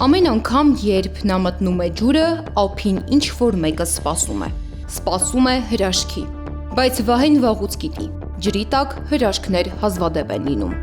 Ամեն անգամ, երբ նա մտնում է ջուրը, ափին ինչ-որ մեկը սպասում է։ Սպասում է հրաշքի։ Բայց Վահեն վաղուց գիտի, ջրի տակ հրաշքներ հազվադեպ են լինում։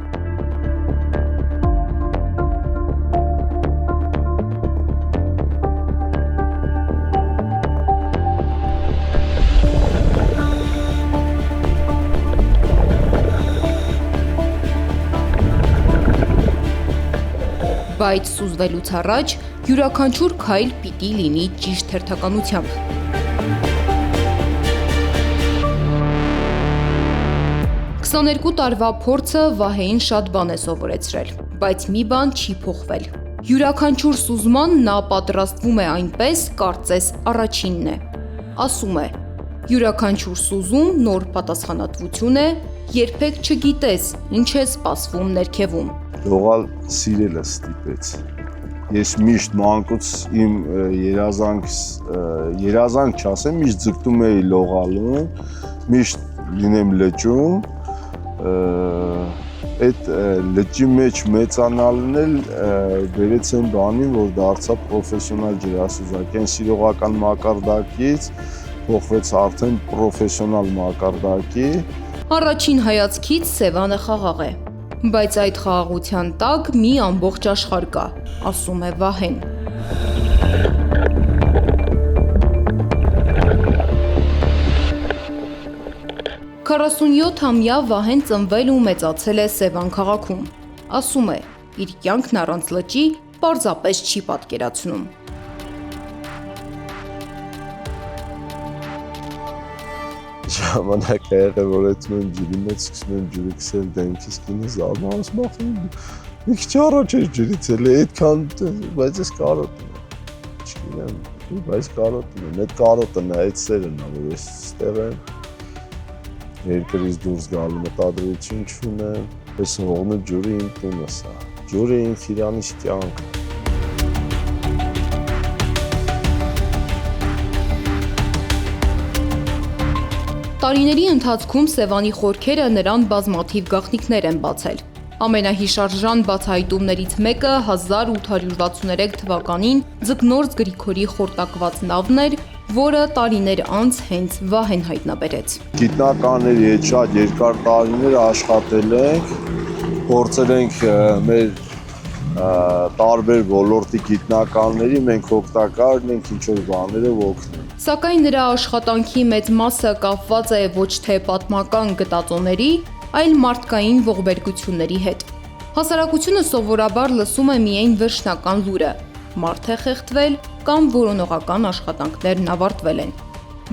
Բայց սուզվելուց առաջ յուրաքանչյուր քայլ պիտի լինի ճիշտ հերթականությամբ։ Քսաներկու տարվա փորձը Վահեին շատ բան է սովորեցրել, բայց մի բան չի փոխվել։ Յուրաքանչյուր սուզման նա պատրաստվում է այնպես, կարծես առաջինն է։ Ասում է. յուրաքանչյուր սուզում նոր պատասխանատվություն է, երբեք չգիտես, ինչ է սպասվում ներքևում։ Լողալ սիրելը ստիպեց։ Ես միշտ մանկուց իմ երազանք չասեմ, միշտ ձգտում էի լողալու, միշտ լինեմ լճում, այդ լճի մեջ մեծանալն էլ բերեց այն բանին, որ դարձա պրոֆեսիոնալ ջրասուզակ, այն սիրողական մակարդակից փոխվեց արդեն պրոֆեսիոնալ մակարդակի։ Առաջին հայացքից Սևանը խաղաղ է, բայց այդ խաղաղության տակ մի ամբողջ աշխարհ կա, ասում է Վահեն։ «47-ամյա Վահեն ծնվել ու մեծացել է Սևան քաղաքում։ Ասում է, իր կյանքն առանց լճի պարզապես չի պատկերացնում։ Ժամանակ է եղել, որ այդում եմ ջրի մեջ սկսում եմ ջուրը քսել դեմքիս կինը զարմանալու սմախում մի քիչ առաջ էր ջրից էլի այդքան, բայց ես կարոտում եմ, չգիտեմ, բայց կարոտում եմ, այդ կարոտը նա այդ սերն է, որ ես ստեղ եմ, երկրից դուրս գալու մտադրություն չունեմ, ես հողն է ջուրը իմ տունս է, ջուրը իմ Ֆիրանից կյանք։ Տարիների ընթացքում Սևանի խորքերը նրան բազմաթիվ գաղտնիքներ են բացել։ Ամենահիշարժան բացահայտումներից մեկը 1863 թվականին Ձկնորս Գրիգորի խորտակված նավն էր, որը տարիներ անց հենց Վահեն հայտնաբերեց։ Գիտնականների հետ շատ երկար տարիներ աշխատել ենք, փորձել ենք մեր տարբեր ոլորտի գիտնականների, մենք օգտակար ենք ինչ-որ բաներով օգնել։ Սակայն նրա աշխատանքի մեծ մասը կապված է ոչ թե պատմական գտածոների, այլ մարդկային ողբերգությունների հետ։ Հասարակությունը սովորաբար լսում է միայն վերջնական լուրը՝ մարդ է խեղդվել կամ որոնողական աշխատանքներն ավարտվել են։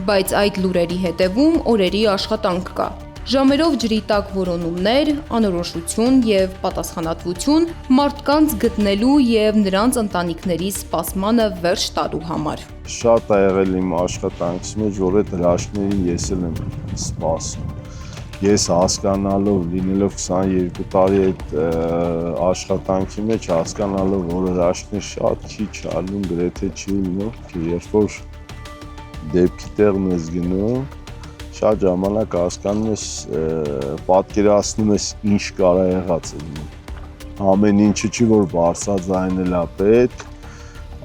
Բայց այդ լուրերի հետևում օրերի աշխատանք կա։ Ժամերով ջրի տակ որոնումներ, անորոշություն եւ պատասխանատվություն մարդկանց գտնելու եւ նրանց ընտանիքների սպասմանը վերջ տալու համար։ Շատ է եղել իմ աշխատանքից մեջ, որ այդ հրաշքներին ես էլ եմ սպասում։ Ես հասկանալով, լինելով 22 տարի այդ աշխատանքի մեջ, հասկանալով, որ հրաշքներ շատ քիչ ալում, գրեթե չի լինում, երբ որ դեպքի տեղն ես գնում, շատ ժամանակ հասկանում ես, պատկերացնում ես ինչ կարա եղած լինի։ Ամեն ինչը չի, որ բարձրաձայնել է պետք,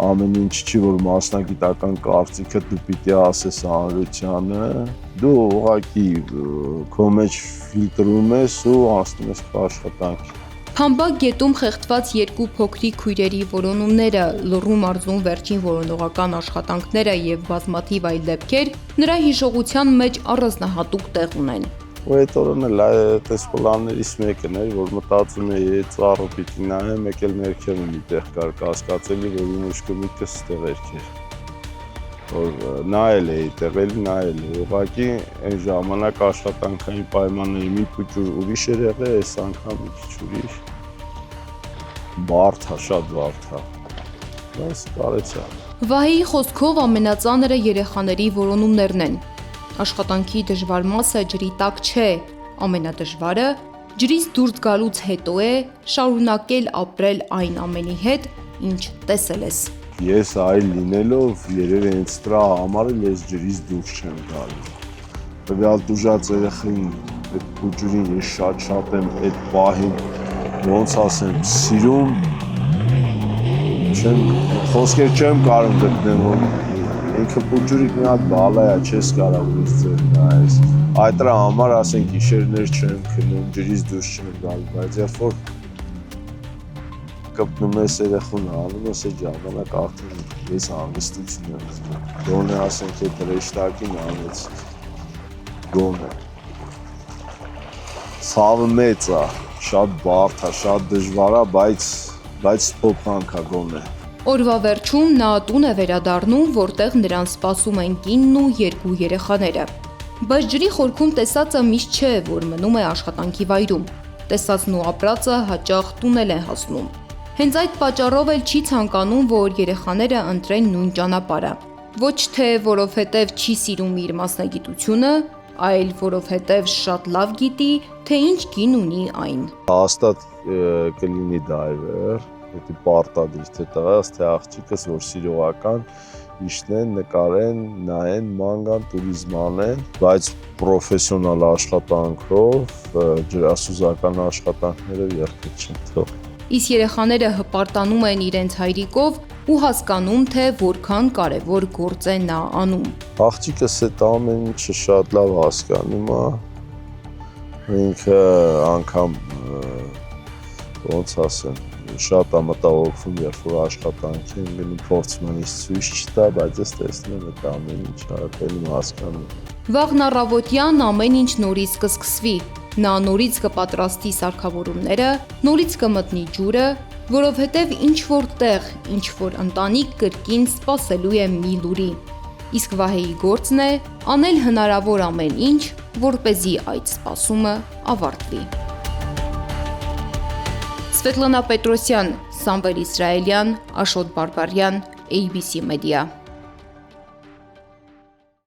ամեն ինչ չի, որ մասնագիտական կարծիքը դու պիտի ասես հանրությանը, դու ուղղակի քո մեջ ֆիլտրում ես ու հասնում ես քո աշխատանքի։ Փամբակ գետում խեղդված երկու փոքրիկ քույրերի որոնումները, Լոռու մարզում վերջին որոնողական աշխատանքները եւ բազմաթիվ այլ դեպքեր նրա հիշողության մեջ առանձնահատուկ տեղ ունեն։ Ու այդ օրն էլ այս պլաններից մեկն էր, որ մտածում էի ծառը պիտի նայեմ, մեկ էլ ներքև մի տեղ կար կասկածելի, որ իմ ուշքը միտքս ստեղ էր։ Որ նայել էի, տեղել նայել էի, ուղղակի այն ժամանակ աշխատանքային պայմանների մի քիչ ուրիշ էր եղել, այս անգամ մի քիչ ուրիշ։ Բարդ է, շատ բարդ է, բայց կարեցա։ Վահեի խոսքով ամենածանրը երեխաների որոնումներն են։ Աշխատանքի դժվար մասը ջրի տակ չէ, ամենադժվարը ջրից դուրս գալուց հետո է շարունակել ապրել այն ամենի հետ, ինչ տեսել ես։ Ես այլ լինելով երևի հենց դրա համար էլ ես ջրից դուրս չեմ գալու։ Տվյալ տուժած երեխային այդ փուջուրին ես շատ եմ այդ պահին ոնց ասեմ սիրում, խոսքեր չեմ կարող գտնել, որ ինքը փուջուրիկ մի հատ բալա է, չես կարող ուրիշ ձեր նայես։ Այդ դրա համար ասենք գիշերներ չեմ քնում, ջրից դուրս չեմ գալու, բայց երբ որ կպնում ես երեխուն անում ես այդ ժամանակ արդեն ես հանգստություն եմ զգում։ Գոնե ասենք այդ ռեշտակին անեց, գոնե։ Ցավը մեծ է, շատ բարդ է, շատ դժվար է, բայց փոփանք է գոնե։ Օրվա վերջում նա տուն է վերադառնում, որտեղ նրան սպասում են կինն ու երկու երեխաները։ Բայց ջրի խորքում տեսածը միշտ չէ, որ մնում է աշխատանքի վայրում։ Տեսածն ու ապրածը հաճախ տունել են հասնում։ Հենց այդ պատճառով էլ չի ցանկանում, որ երեխաները ընտրեն նույն ճանապարհը։ Ոչ թե որովհետև չի սիրում իր մասնագիտությունը, այլ որովհետև շատ լավ գիտի, թե ինչ գին ունի այն։ Հաստատ կլինի դայվեր, եթե պարտադիր թե տղաս, թե աղջիկս, որ սիրողական իշնեն, նկարեն, նայեն, ման գան, տուրիզմ անեն, բայց պրոֆեսիոնալ աշխատանքով, ջրասուզական աշխատանքներով երբեք չեն թողի։ Իսկ երեխաները հպարտանում են իրենց հայրիկով ու հասկանում, թե որքան կարևոր գործ է նա անում։ Աղջիկս այդ ամեն ինչը շատ լավ հասկանում է, ինքը անգամ ոնց ասեմ, շատ է մտահոգվում, երբ որ աշխատանքի են գնում, փորձում են ցույց չտա, բայց ես տեսնում եմ այդ ամեն ինչը արդեն հասկանում։ Վաղն առավոտյան ամեն ինչ նորից կսկսվի։ Նա նորից կպատրաստի սարքավորումները, նորից կմտնի ջուրը, որովհետև ինչ որ տեղ, ինչ որ ընտանիք կրկին սպասելու է մի լուրի։ Իսկ Վահեի գործն է անել հնարավոր ամեն ինչ, որպեսզի այդ սպասումը ավարտվի։ Սվետլանա Պետրոսյան, Սամվել Իսրայելյան, Աշոտ Բարբարյան, ABC Media։